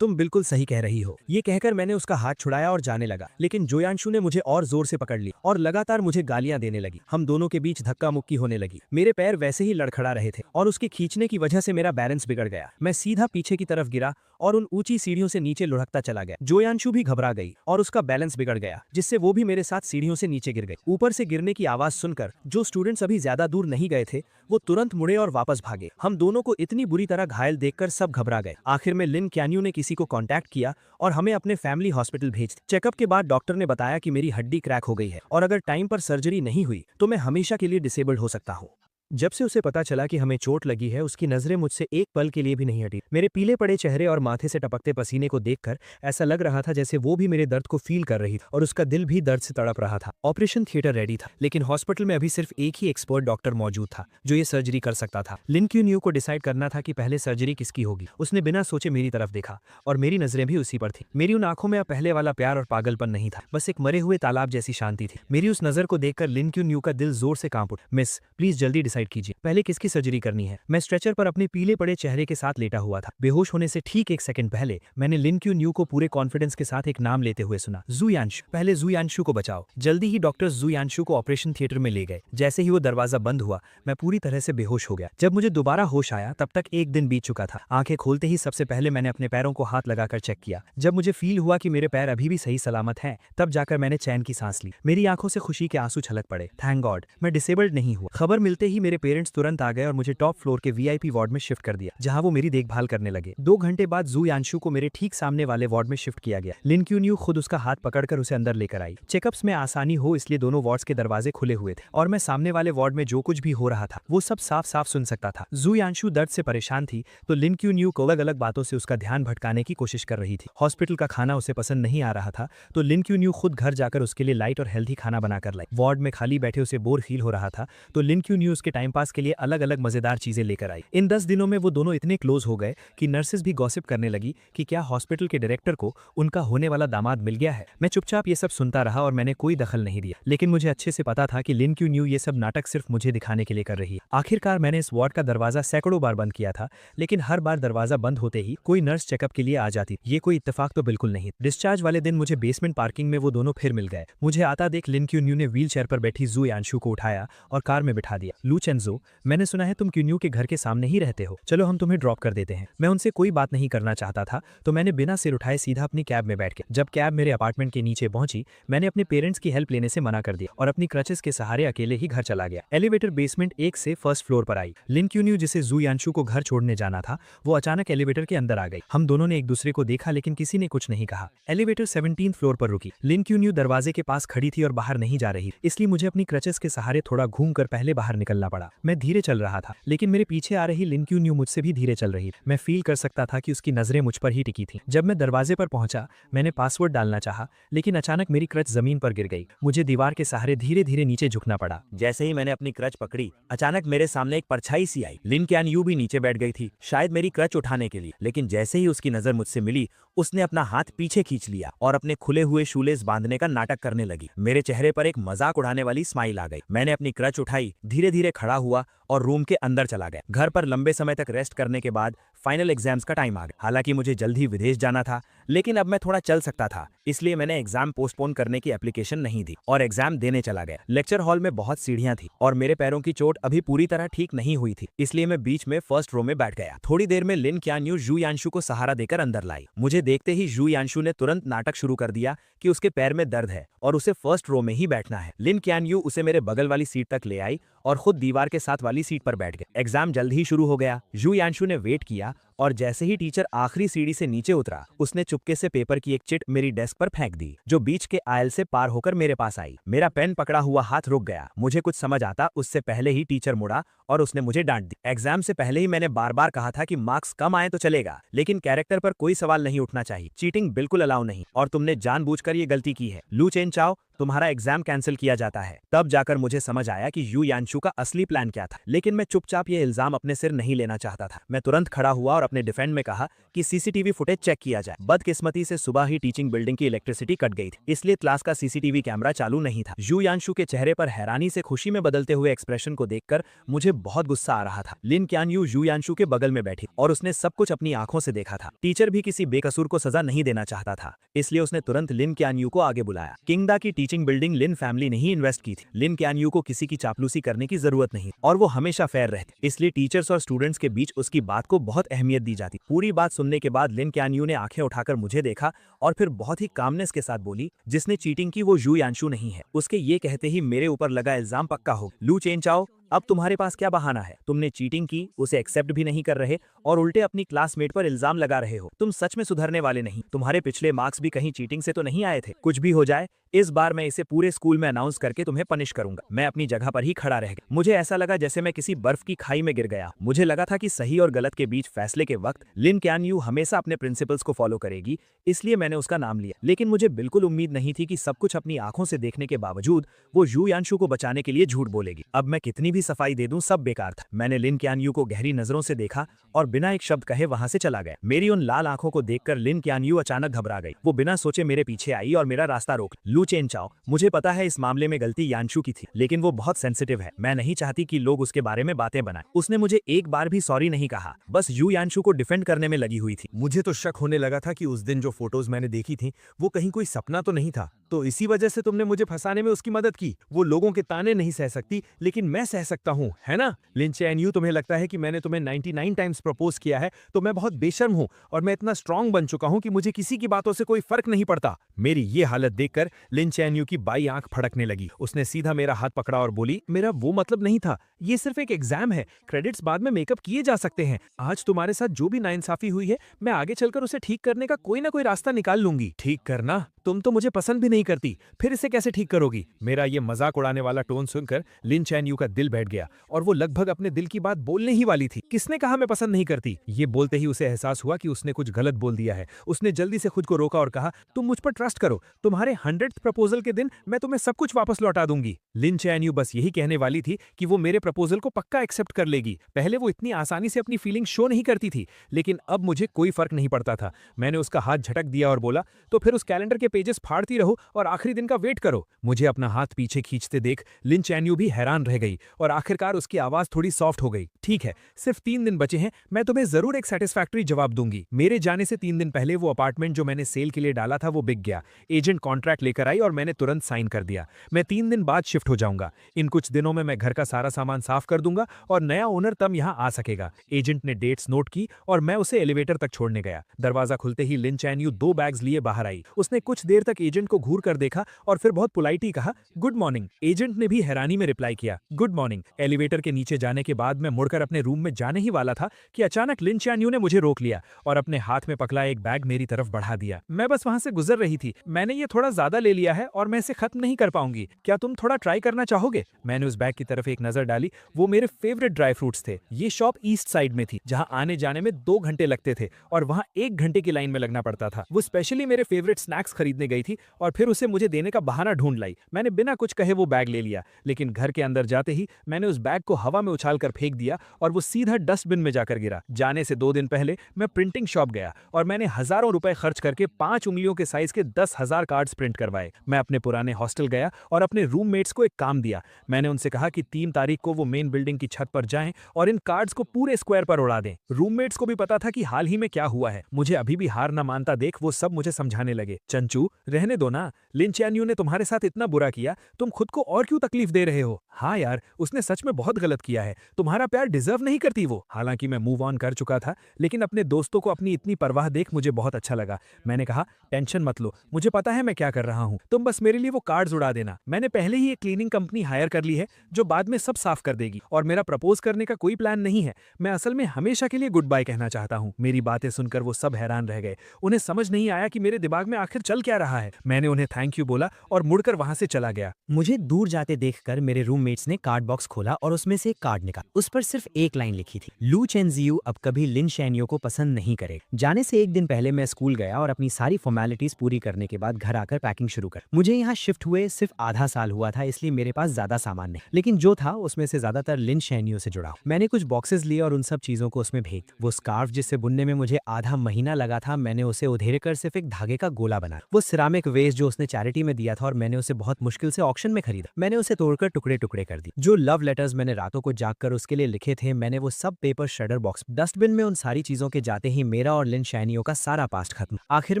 तुम बिल्कुल सही कह रही हो। ये कहकर मैंने उसका हाथ छुड़ाया और जाने लगा, लेकिन जोयांशु ने मुझे और जोर से पकड़ लिया और लगातार मुझे गालियां देने लगी। हम दोनों के बीच धक्का मुक्की होने लगी। मेरे पैर वैसे ही लड़खड़ा रहे थे और उसके खींचने की वजह से मेरा बैलेंस बिगड़ गया। मैं सीधा पीछे की तरफ गिरा और उन ऊंची सीढ़ियों से नीचे लुढ़कता चला गया। जोयांशु भी घबरा गई और उसका बैलेंस बिगड़ गया, जिससे वो भी मेरे साथ सीढ़ियों से नीचे गिर गई। ऊपर से गिरने की आवाज सुनकर जो स्टूडेंट्स अभी ज्यादा दूर नहीं गए थे वो तुरंत मुड़े और वापस भागे। हम दोनों को इतनी बुरी तरह घायल देखकर सब घबरा गए। आखिर में लिन क्यान्यू ने किसी को कांटेक्ट किया और हमें अपने फैमिली हॉस्पिटल भेज दिया। चेकअप के बाद डॉक्टर ने बताया कि मेरी हड्डी क्रैक हो गई है और अगर टाइम पर सर्जरी नहीं हुई तो मैं हमेशा के लिए डिसेबल्ड हो सकता हूँ। जब से उसे पता चला कि हमें चोट लगी है, उसकी नजरें मुझसे एक पल के लिए भी नहीं हटी। मेरे पीले पड़े चेहरे और माथे से टपकते पसीने को देखकर ऐसा लग रहा था जैसे वो भी मेरे दर्द को फील कर रही थी और उसका दिल भी दर्द से तड़प रहा था। ऑपरेशन थिएटर रेडी था, लेकिन हॉस्पिटल में अभी सिर्फ एक ही एक्सपर्ट डॉक्टर मौजूद था जो ये सर्जरी कर सकता था। लिन क्यान्यू को डिसाइड करना था कि पहले सर्जरी किसकी होगी। उसने बिना सोचे मेरी तरफ देखा और मेरी नजरें भी उसी पर थी। मेरी उन आंखों में अब पहले वाला प्यार और पागलपन नहीं था, बस एक मरे हुए तालाब जैसी शांति थी। मेरी उस नजर को देखकर लिन क्यान्यू का दिल जोर से कांप उठा। मिस, प्लीज जल्दी डिसाइड कीजिए, पहले की सर्जरी करनी है। मैं स्ट्रेचर पर अपने पीले पड़े चेहरे के साथ लेटा हुआ था। बेहोश होने से ठीक 1 सेकंड पहले मैंने लिन क्यान्यू को पूरे कॉन्फिडेंस के साथ एक नाम लेते हुए सुना, जोयांशु। पहले जोयांशु को बचाओ। जल्दी ही डॉक्टर्स जोयांशु को ऑपरेशन थिएटर में ले गए। जैसे ही वो दरवाजा बंद हुआ मैं पूरी तरह से बेहोश हो गया। जब मुझे दोबारा होश आया तब तक एक दिन बीत चुका था। आंखें खोलते ही सबसे पहले मैंने अपने पैरों को हाथ लगाकर चेक किया। जब मुझे फील हुआ कि मेरे पैर अभी भी सही सलामत हैं, तब जाकर मैंने चैन की सांस ली। मेरी आंखों से खुशी के आंसू छलक पड़े। थैंक गॉड, मैं डिसेबल्ड नहीं हुआ। खबर मिलते ही मेरे मेरे पेरेंट्स तुरंत आ गए और मुझे टॉप फ्लोर के वीआईपी वार्ड में शिफ्ट कर दिया, जहां वो मेरी देखभाल करने लगे। 2 घंटे बाद जू यांशु को मेरे ठीक सामने वाले वार्ड में शिफ्ट किया गया। लिन क्यून्यू खुद उसका हाथ पकड़कर उसे अंदर लेकर आई। चेकअप्स में आसानी हो इसलिए दोनों वार्ड्स के दरवाजे खुले हुए थे और मैं सामने वाले वार्ड में जो कुछ भी हो रहा था वो सब साफ साफ सुन सकता था। जू यांशु दर्द से परेशान थी तो लिन क्यून्यू को अलग अलग बातों से उसका ध्यान भटकाने की कोशिश कर रही थी। हॉस्पिटल का खाना उसे पसंद नहीं आ रहा था तो लिन क्यून्यू खुद घर जाकर उसके लिए लाइट और हेल्थी खाना बनाकर लाई। वार्ड में खाली बैठे उसे बोर फील हो रहा था तो लिन क्यून्यू उसके टाइम पास के लिए अलग अलग मजेदार चीजें लेकर आई। इन 10 दिनों में वो दोनों इतने क्लोज हो गए कि नर्सेस भी गॉसिप करने लगी कि क्या हॉस्पिटल के डायरेक्टर को उनका होने वाला दामाद मिल गया है। मैं चुपचाप ये सब सुनता रहा और मैंने कोई दखल नहीं दिया, लेकिन मुझे अच्छे से पता था कि लिन क्यून्यू ये सब नाटक सिर्फ मुझे दिखाने के लिए कर रही है। आखिरकार मैंने इस वार्ड का दरवाजा सैकड़ों बार बंद किया था, लेकिन हर बार दरवाजा बंद होते ही कोई नर्स चेकअप के लिए आ जाती। ये कोई इत्तेफाक तो बिल्कुल नहीं। डिस्चार्ज वाले दिन मुझे बेसमेंट पार्किंग में वो दोनों फिर मिल गए। मुझे आता देख लिन क्यून्यू ने व्हील चेयर पर बैठी जू यांशु को उठाया और कार में बिठा दिया। लू चेंजो, मैंने सुना है तुम क्यून्यू के घर के सामने ही रहते हो, चलो हम तुम्हें ड्रॉप कर देते हैं। मैं उनसे कोई बात नहीं करना चाहता था तो मैंने बिना सिर उठाए सीधा अपनी कैब में बैठ गया। जब कैब मेरे अपार्टमेंट के नीचे पहुंची मैंने अपने पेरेंट्स की हेल्प लेने से मना कर दिया और अपनी क्रचेस के सहारे अकेले ही घर चला गया। एलिवेटर बेसमेंट 1 से फर्स्ट फ्लोर पर आई। लिन क्यून्यू जिसे जू यांशु को घर छोड़ने जाना था वो अचानक एलिवेटर के अंदर आ गई। हम दोनों ने एक दूसरे को देखा लेकिन किसी ने कुछ नहीं कहा। एलिवेटर 17th फ्लोर पर रुकी। लिन क्यून्यू दरवाजे के पास खड़ी थी और बाहर नहीं जा रही, इसलिए मुझे अपनी क्रचेस के सहारे थोड़ा घूमकर पहले बाहर निकलना पड़ा। मैं धीरे चल रहा था लेकिन मेरे पीछे आ रही लिन क्यून्यू मुझसे भी धीरे चल रही। मैं फील कर सकता था कि उसकी नजरें मुझ पर ही टिकी थी। जब मैं दरवाजे पर पहुंचा मैंने पासवर्ड डालना चाहा लेकिन अचानक मेरी क्रच जमीन पर गिर गई। मुझे दीवार के सहारे धीरे धीरे नीचे झुकना पड़ा। जैसे ही मैंने अपनी क्रच पकड़ी अचानक मेरे सामने एक परछाई सी आई। लिन क्यानयू भी नीचे बैठ गई थी, शायद मेरी क्रच उठाने के लिए, लेकिन जैसे ही उसकी नजर मुझसे मिली उसने अपना हाथ पीछे खींच लिया और अपने खुले हुए शूलेस बांधने का नाटक करने लगी। मेरे चेहरे पर एक मजाक उड़ाने वाली स्माइल आ गई। मैंने अपनी क्रच उठाई, धीरे धीरे खड़ा हुआ और रूम के अंदर चला गया। घर पर लंबे समय तक रेस्ट करने के बाद फाइनल एग्जाम्स का टाइम आ गया। हालांकि मुझे जल्द ही विदेश जाना था लेकिन अब मैं थोड़ा चल सकता था, इसलिए मैंने एग्जाम पोस्टपोन करने की एप्लीकेशन नहीं दी और एग्जाम देने चला गया। लेक्चर हॉल में बहुत सीढ़ियां थी और मेरे पैरों की चोट अभी पूरी तरह ठीक नहीं हुई थी, इसलिए मैं बीच में फर्स्ट रो में बैठ गया। थोड़ी देर में लिन क्यानयू जू यांशु को सहारा देकर अंदर लाई। मुझे देखते ही जू यांशु ने तुरंत नाटक शुरू कर दिया कि उसके पैर में दर्द है और उसे फर्स्ट रो में ही बैठना है। लिन क्यानयू उसे मेरे बगल वाली सीट तक ले आई और खुद दीवार के साथ वाली सीट पर बैठ गए। एग्जाम जल्द ही शुरू हो गया। जू यांशु ने वेट किया और जैसे ही टीचर आखिरी सीढ़ी से नीचे उतरा उसने चुपके से पेपर की एक चिट मेरी डेस्क पर फेंक दी जो बीच के आयल से पार होकर मेरे पास आई। मेरा पेन पकड़ा हुआ हाथ रुक गया। मुझे कुछ समझ आता उससे पहले ही टीचर मुड़ा और उसने मुझे डांट दी। एग्जाम से पहले ही मैंने बार बार कहा था कि मार्क्स कम आए तो चलेगा लेकिन कैरेक्टर पर कोई सवाल नहीं उठना चाहिए, चीटिंग बिल्कुल अलाउ नहीं और तुमने जानबूझकर ये गलती की है। लू चेनचाओ, तुम्हारा एग्जाम कैंसिल किया जाता है। तब जाकर मुझे समझ आया कि यू यांशु का असली प्लान क्या था, लेकिन मैं चुपचाप ये इल्जाम अपने सिर नहीं लेना चाहता था। मैं तुरंत खड़ा हुआ और अपने डिफेंड में कहा कि सीसीटीवी फुटेज चेक किया जाए। बदकिस्मती से सुबह ही टीचिंग बिल्डिंग की इलेक्ट्रिसिटी कट गई थी, इसलिए क्लास का सीसीटीवी कैमरा चालू नहीं था। यू यांशु के चेहरे पर हैरानी से खुशी में बदलते हुए एक्सप्रेशन को देखकर मुझे बहुत गुस्सा आ रहा था। लिन क्यानयू यू यांशु के बगल में बैठी और उसने सब कुछ अपनी आंखों से देखा था। टीचर भी किसी बेकसूर को सजा नहीं देना चाहता था, इसलिए उसने तुरंत लिन क्यानयू को आगे बुलाया। किंगडा की टीचिंग बिल्डिंग लिन फैमिली ने ही इन्वेस्ट की थी। लिन क्यानयू को किसी की चापलूसी करने की जरूरत नहीं और वो हमेशा फेयर रहती, इसलिए टीचर्स और स्टूडेंट्स के बीच उसकी बात को बहुत अहमियत दी जाती। पूरी बात सुनने के बाद लिन क्यानयू ने आंखें उठाकर मुझे देखा और फिर बहुत ही कामनेस के साथ बोली, जिसने चीटिंग की वो यू यांशु नहीं है। उसके ये कहते ही मेरे ऊपर लगा इल्जाम पक्का हो। लू चेनचाओ, अब तुम्हारे पास क्या बहाना है? तुमने चीटिंग की, उसे एक्सेप्ट भी नहीं कर रहे और उल्टे अपनी क्लासमेट पर इल्जाम लगा रहे हो। तुम सच में सुधरने वाले नहीं। तुम्हारे पिछले मार्क्स भी कहीं चीटिंग से तो नहीं आए थे? कुछ भी हो जाए इस बार मैं इसे पूरे स्कूल में अनाउंस करके तुम्हें पनिश करूंगा। मैं अपनी जगह पर ही खड़ा रह गया। मुझे ऐसा लगा जैसे मैं किसी बर्फ की खाई में गिर गया। मुझे लगा था कि सही और गलत के बीच फैसले के वक्त लिन क्यानयू हमेशा अपने प्रिंसिपल्स को फॉलो करेगी, इसलिए मैंने उसका नाम लिया। लेकिन मुझे बिल्कुल उम्मीद नहीं थी कि सब कुछ अपनी आंखों से देखने के बावजूद वो यू यांशु को बचाने के लिए झूठ बोलेगी। अब मैं कितनी भी सफाई दे दूं सब बेकार था। मैंने लिन क्यानयू को गहरी नजरों से देखा और बिना एक शब्द कहे वहां से चला गया। मेरी उन लाल आंखों को देखकर लिन क्यानयू अचानक घबरा गई। वो बिना सोचे मेरे पीछे आई और मेरा रास्ता रोक। लू चेनचाओ, मुझे पता है इस मामले में गलती यांशु की थी, लेकिन वो बहुत सेंसिटिव है। मैं नहीं चाहती कि लोग उसके बारे में बातें बनाएं। उसने मुझे एक बार भी सॉरी नहीं कहा, बस यू यांशु को डिफेंड करने में लगी हुई थी। मुझे तो शक होने लगा था कि उस दिन जो फोटोज मैंने देखी थी वो कहीं कोई सपना तो नहीं था, तो इसी वजह से तुमने मुझे फंसाने में उसकी मदद की। वो लोगों के ताने नहीं सह सकती, लेकिन मैं सह सकता हूँ, है ना? लिन चैन यू, तुम्हें लगता है कि मैंने तुम्हें 99 टाइम्स प्रपोज किया है तो मैं बहुत बेशर्म हूँ और मैं इतना स्ट्रांग बन चुका हूँ कि मुझे किसी की बातों से कोई फर्क नहीं पड़ता। मेरी ये हालत देखकर लिन चैन यू की बाई आंख फड़कने लगी। उसने सीधा मेरा हाथ पकड़ा और बोली, मेरा वो मतलब नहीं था, ये सिर्फ एक एग्जाम है, क्रेडिट्स बाद में मेकअप किए जा सकते हैं। आज तुम्हारे साथ जो भी नाइंसाफी हुई है, मैं आगे चलकर उसे ठीक करने का कोई ना कोई रास्ता निकाल लूंगी। ठीक करना? तुम तो मुझे पसंद भी नहीं करती, फिर इसे कैसे ठीक करोगी? मेरा ये मजाक उड़ाने वाला टोन सुनकर लिन चैन यू का दिल बैठ गया और वो लगभग अपने दिल की बात बोलने ही वाली थी। किसने कहा मैं पसंद नहीं करती? ये बोलते ही उसे एहसास हुआ कि उसने कुछ गलत बोल दिया है। उसने जल्दी से खुद को रोका और कहा, तुम मुझ पर ट्रस्ट करो, तुम्हारे 100th प्रपोजल के दिन मैं तुम्हें सब कुछ वापस लौटा दूंगी। लिन चैन यू बस यही कहने वाली थी कि वो मेरे प्रपोजल को पक्का एक्सेप्ट कर लेगी। पहले वो इतनी आसानी से अपनी फीलिंग शो नहीं करती थी, लेकिन अब मुझे कोई फर्क नहीं पड़ता था। मैंने उसका हाथ झटक दिया और बोला, तो फिर उस कैलेंडर के पेजेस फाड़ती रहो और आखिरी दिन का वेट करो। मुझे अपना हाथ पीछे खींचते देख लिन चैन यू भी हैरान रह गई और आखिरकार उसकी आवाज थोड़ी सॉफ्ट हो गई। ठीक है, सिर्फ 3 दिन बचे हैं, मैं तुम्हें जरूर एक सेटिस्फैक्टरी जवाब दूंगी। मेरे जाने से 3 दिन पहले वो अपार्टमेंट जो मैंने सेल के लिए डाला था वो बिक गया। एजेंट कॉन्ट्रैक्ट लेकर आई और मैंने तुरंत साइन कर दिया। मैं 3 दिन बाद शिफ्ट हो जाऊंगा। इन कुछ दिनों में मैं घर का सारा सामान साफ कर दूंगा और नया ओनर तब यहाँ आ सकेगा। एजेंट ने डेट्स नोट की और मैं उसे एलिवेटर तक छोड़ने गया। दरवाजा खुलते ही लिन चैन यू 2 बैग्स लिए बाहर आई। उसने कुछ देर तक एजेंट को घूर कर देखा और फिर बहुत पोलाइटली कहा, गुड मॉर्निंग। एजेंट ने भी हैरानी में रिप्लाई किया, गुड मॉर्निंग। एलिवेटर के नीचे जाने के बाद मैं मुड़कर अपने रूम में जाने ही वाला था कि अचानक लिन चैन यू ने मुझे रोक लिया और अपने हाथ में पकड़ा एक बैग मेरी तरफ बढ़ा दिया। मैं बस वहां से गुजर रही थी। मैंने ये थोड़ा ज्यादा ले लिया है और मैं इसे खत्म नहीं कर पाऊंगी। क्या तुम थोड़ा ट्राई करना चाहोगे? मैंने उस बैग की तरफ एक नजर डाली। वो मेरे फेवरेट ड्राई फ्रूट्स थे। ये शॉप ईस्ट साइड में थी, जहां आने जाने में 2 घंटे लगते थे और वहां 1 घंटे की लाइन में लगना पड़ता था। वो स्पेशली मेरे फेवरेट स्नैक्स खरीदने गई थी और फिर उसे मुझे देने का बहाना ढूंढ लाई। मैंने बिना कुछ कहे वो बैग ले लिया, लेकिन घर के अंदर जाते ही मैंने उस बैग को हवा में उछाल कर फेंक दिया और वो सीधा डस्टबिन में जाकर गिरा। जाने से 2 दिन पहले मैं प्रिंटिंग शॉप गया और मैंने हजारों रुपए खर्च करके 5 उंगलियों के साइज के 10,000 कार्ड्स प्रिंट करवाए। मैं अपने पुराने हॉस्टल गया और अपने रूममेट्स को एक काम दिया। मैंने उनसे कहा कि 3 तारीख को वो मेन बिल्डिंग की छत पर जाएं और इन कार्ड्स को पूरे स्क्वायर पर उड़ा दें। रूममेट्स को भी पता था कि हाल ही में क्या हुआ है। मुझे अभी भी हार न मानता देख वो सब मुझे समझाने लगे, चंचू रहने दो ना, लिन चैन यू ने तुम्हारे साथ इतना बुरा किया, तुम खुद को और क्यों तकलीफ दे रहे हो? हाँ यार, उसने सच में बहुत गलत किया है, तुम्हारा प्यार डिजर्व नहीं करती वो। हालांकि मैं मूव ऑन कर चुका था, लेकिन अपने दोस्तों को अपनी इतनी परवाह देख मुझे बहुत अच्छा लगा। मैंने कहा, टेंशन मत लो, मुझे पता है मैं क्या कर रहा हूँ, तुम बस मेरे लिए वो कार्ड्स उड़ा देना। मैंने पहले ही एक क्लीनिंग कंपनी हायर कर ली है जो बाद में सब साफ कर देगी और मेरा प्रपोज करने का कोई प्लान नहीं है। मैं असल में हमेशा के लिए गुड बाय कहना चाहता हूँ। मेरी बातें सुनकर वो सब हैरान रह गए। उन्हें समझ नहीं आया कि मेरे दिमाग में आखिर चल क्या रहा है। मैंने उन्हें थैंक यू बोला और मुड़कर वहां से चला गया। मुझे दूर जाते देखकर मेरे रूममेट्स ने कार्ड बॉक्स खोला और उसमें से एक कार्ड निकाला। उस पर सिर्फ एक लाइन लिखी थी, लू चेनजियू अब कभी लिन शैनियो को पसंद नहीं करेगा। जाने से 1 दिन पहले मैं स्कूल गया और अपनी सारी फॉर्मेलिटीज पूरी करने के बाद घर आकर पैकिंग शुरू कर। मुझे यहाँ शिफ्ट हुए सिर्फ आधा साल हुआ था, इसलिए मेरे पास ज्यादा सामान नहीं, लेकिन जो था उसमें से ज्यादातर लिन शैनियो से जुड़ा। मैंने कुछ बॉक्सेस लिए और उन सब चीजों को उसमें भेज। वो स्कार्फ जिससे बुनने में मुझे आधा महीना लगा था, मैंने उसे उधेड़ कर सिर्फ एक धागे का गोला बना। वो सिरामिक वेस्ट जो उसने चैरिटी में दिया था और मैंने उसे बहुत मुश्किल से ऑक्शन में खरीदा। मैंने उसे तोड़कर टुकड़े टुकड़े कर दिए। जो लव लेटर्स मैंने रातों को जागकर उसके लिए लिखे थे, मैंने वो सब पेपर श्रेडर बॉक्स डस्टबिन में। उन सारी चीजों के जाते ही मेरा और लिन शैनियो का सारा पास्ट खत्म। आखिर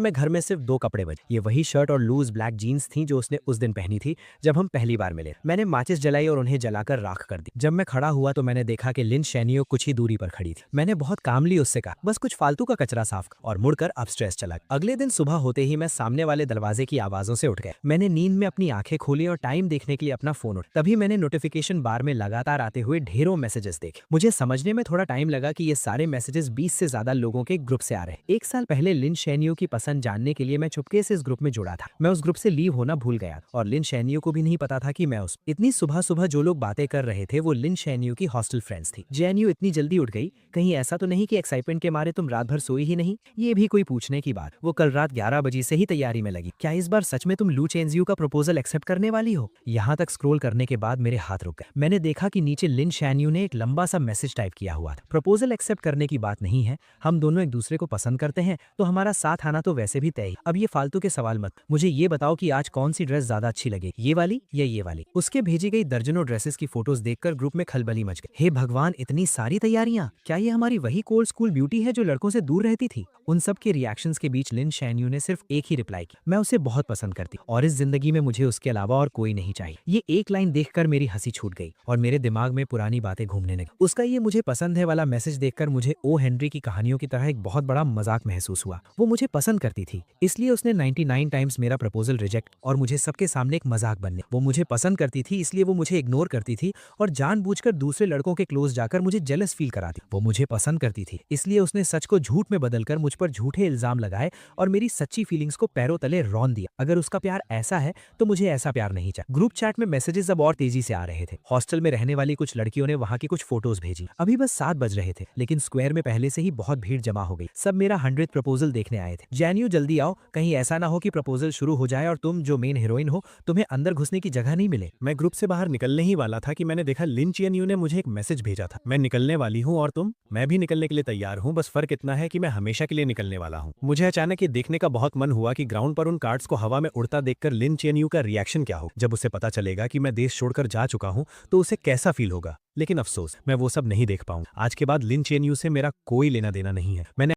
में घर में सिर्फ 2 कपड़े बचे। ये वही शर्ट और लूज ब्लैक जीन्स थी जो उसने उस दिन पहनी थी जब हम पहली बार मिले। मैंने माचिस जलाई और उन्हें जलाकर राख कर दी। जब मैं खड़ा हुआ तो मैंने देखा कि लिन शैनियो कुछ ही दूरी पर खड़ी थी। मैंने बहुत कामली उससे कहा, बस कुछ फालतू का कचरा साफ कर, और मुड़कर अपस्ट्रेस चला। अगले दिन सुबह होते ही मैं सामने वाले दरवाजे की आवाजों से उठ गया। मैंने नींद में अपनी आंखें खोली और टाइम देखने के लिए अपना फोन उठाया। तभी मैंने नोटिफिकेशन बार में लगातार आते हुए ढेरों मैसेजेस देखे। मुझे समझने में थोड़ा टाइम लगा कि ये सारे मैसेजेस 20 से ज्यादा लोगों के ग्रुप से आ रहे हैं। 1 साल पहले लिन शैनियो की पसंद जानने के लिए मैं चुपके से इस ग्रुप में जुड़ा था। मैं उस ग्रुप से लीव होना भूल गया और लिन शैनियो को भी नहीं पता था कि मैं उस इतनी सुबह सुबह जो लोग बातें कर रहे थे वो लिन शैनियो की हॉस्टल फ्रेंड्स थी। जैनियो इतनी जल्दी उठ गई, कहीं ऐसा तो नहीं कि एक्साइटमेंट के मारे तुम रात भर सोई ही नहीं? ये भी कोई पूछने की बात। वो कल रात 11 बजे से ही तैयारी में लगी। क्या इस बार सच में तुम लू चेनजियू का प्रपोजल एक्सेप्ट करने वाली हो? यहाँ तक स्क्रॉल करने के बाद मेरे हाथ रुक गए। मैंने देखा कि नीचे लिन शैनियो ने एक लंबा सा मैसेज टाइप किया हुआ था। प्रपोजल एक्सेप्ट करने की बात नहीं है, हम दोनों एक दूसरे को पसंद करते हैं तो हमारा साथ आना तो वैसे भी तय। अब ये फालतू के सवाल मत, मुझे ये बताओ कि आज कौन सी ड्रेस ज्यादा अच्छी लगेगी, ये वाली या ये वाली? उसके भेजी गई दर्जनों ड्रेसेस की फोटोज देखकर ग्रुप में खलबली मच गई। हे भगवान, इतनी सारी तैयारियां! क्या ये हमारी वही कोल्ड स्कूल ब्यूटी है जो लड़कों से दूर रहती थी? उन सब के रिएक्शंस के बीच लिन शैनियो ने सिर्फ एक ही रिप्लाई रिप्लाई की, मैं उसे बहुत पसंद करती और इस जिंदगी में मुझे उसके अलावा और कोई नहीं चाहिए। ये एक लाइन देखकर मेरी हंसी छूट गई और मेरे दिमाग में पुरानी बातें घूमने लगी। उसका ये मुझे पसंद है वाला मैसेज देखकर मुझे ओ हेनरी की कहानियों की तरह एक बहुत बड़ा मजाक महसूस हुआ। वो मुझे पसंद करती थी, इसलिए उसने 99 टाइम्स मेरा प्रपोजल रिजेक्ट और मुझे सबके सामने एक मजाक बनने। वो मुझे पसंद करती थी, इसलिए वो मुझे इग्नोर करती थी और जानबूझकर दूसरे लड़कों के क्लोज जाकर मुझे जेलस फील कराती। वो मुझे पसंद करती थी, इसलिए उसने सच को झूठ में बदलकर मुझ पर झूठे इल्जाम लगाए और मेरी सच्ची फीलिंग्स को पैरों तले रौंद दिया। अगर उसका प्यार ऐसा है तो मुझे ऐसा प्यार नहीं चाहिए। ग्रुप चैट में मैसेजेस अब और तेजी से आ रहे थे। हॉस्टल में रहने वाली कुछ लड़कियों ने वहां की कुछ फोटोज भेजी। अभी बस 7 बज रहे थे, लेकिन स्क्वायर में पहले से ही बहुत भीड़ जमा हो गई। सब मेरा 100th प्रपोजल देखने आए थे। जैन्यू जल्दी आओ, कहीं ऐसा ना हो कि प्रपोजल शुरू हो जाए और तुम जो मेन हीरोइन हो तुम्हें अंदर घुसने की जगह नहीं मिले। मैं ग्रुप से बाहर निकलने ही वाला था कि मैंने देखा लिन चियन ने मुझे एक मैसेज भेजा था। मैं निकलने वाली हूँ और तुम? मैं भी निकलने के लिए तैयार हूँ, बस फर्क इतना है कि मैं हमेशा के लिए निकलने वाला हूँ। मुझे अचानक ये देखने का बहुत मन हुआ कि ग्राउंड पर उन कार्ड्स को हवा में उड़ता देखकर लिन चियन का रिएक्शन क्या हो। जब उसे पता चलेगा कि मैं देश छोड़कर जा चुका हूँ तो उसे कैसा फील होगा। लेकिन अफसोस, मैं वो सब नहीं देख पाऊंगा। आज के बाद लिन चियन से मेरा कोई लेना देना नहीं है। मैंने